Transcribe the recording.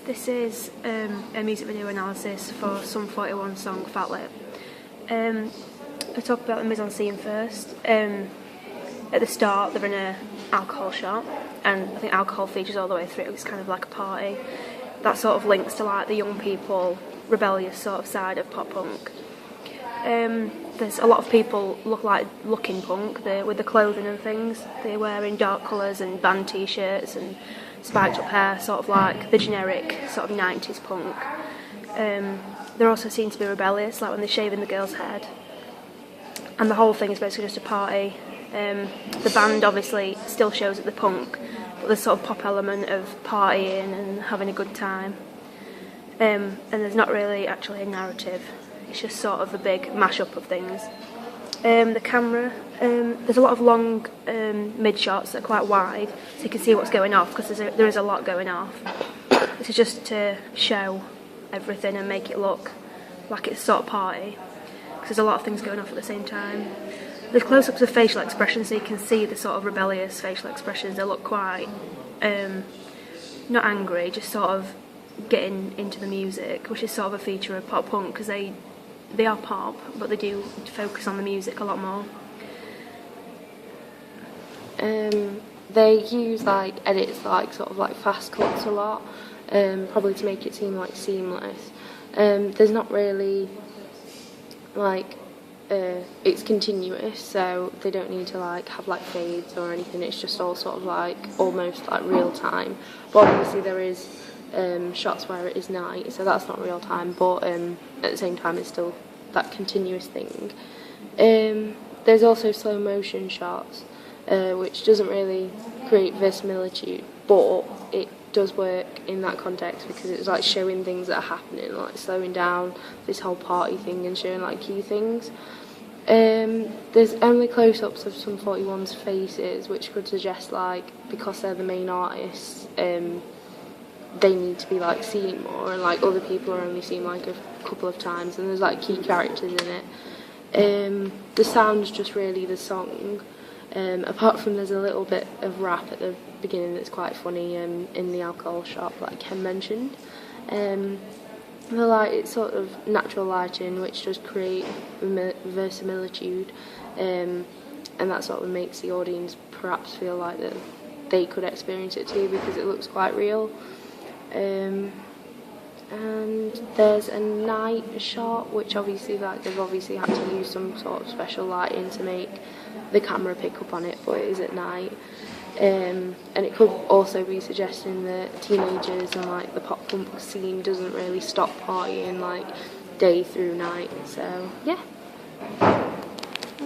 This is a music video analysis for Sum 41 song Fat Lip. I talk about the mise-en-scene first. At the start they're in an alcohol shop, and I think alcohol features all the way through. It's kind of like a party. That sort of links to like the young people, rebellious sort of side of pop punk. There's a lot of people looking punk with the clothing and things. They're wearing dark colours and band t-shirts and spiked up hair, sort of like the generic sort of 90s punk. There also seem to be rebellious, like when they're shaving the girl's head. And the whole thing is basically just a party. The band obviously still shows at the punk, but there's sort of pop element of partying and having a good time. And there's not really actually a narrative. It's just sort of a big mashup of things. The camera, there's a lot of long mid shots that are quite wide, so you can see what's going off, because there is a lot going off. This is just to show everything and make it look like it's a sort of party, because there's a lot of things going off at the same time. There's close-ups of facial expressions, so you can see the sort of rebellious facial expressions. They look quite, not angry, just sort of getting into the music, which is sort of a feature of pop punk, because they are pop, but they do focus on the music a lot more. They use like edits, like sort of like fast cuts a lot, probably to make it seem like seamless. There's not really like it's continuous, so they don't need to like have like fades or anything. It's just all sort of like almost like real time. But obviously there is shots where it is night, so that's not real time, but at the same time it's still that continuous thing. There's also slow motion shots, which doesn't really create verisimilitude, but it does work in that context, because it's like showing things that are happening, like slowing down this whole party thing and showing like key things. There's only close-ups of Sum 41's faces, which could suggest like, because they're the main artists, they need to be like seen more, and like other people are only seen like a couple of times, and there's like key characters in it. The sound's just really the song, apart from there's a little bit of rap at the beginning that's quite funny in the alcohol shop, like Ken mentioned. The light, it's sort of natural lighting, which does create verisimilitude, and that sort of makes the audience perhaps feel like that they could experience it too, because it looks quite real. And there's a night shot, which obviously like they've obviously had to use some sort of special lighting to make the camera pick up on it, but it is at night. And it could also be suggesting that teenagers and like the pop punk scene doesn't really stop partying like day through night. So yeah.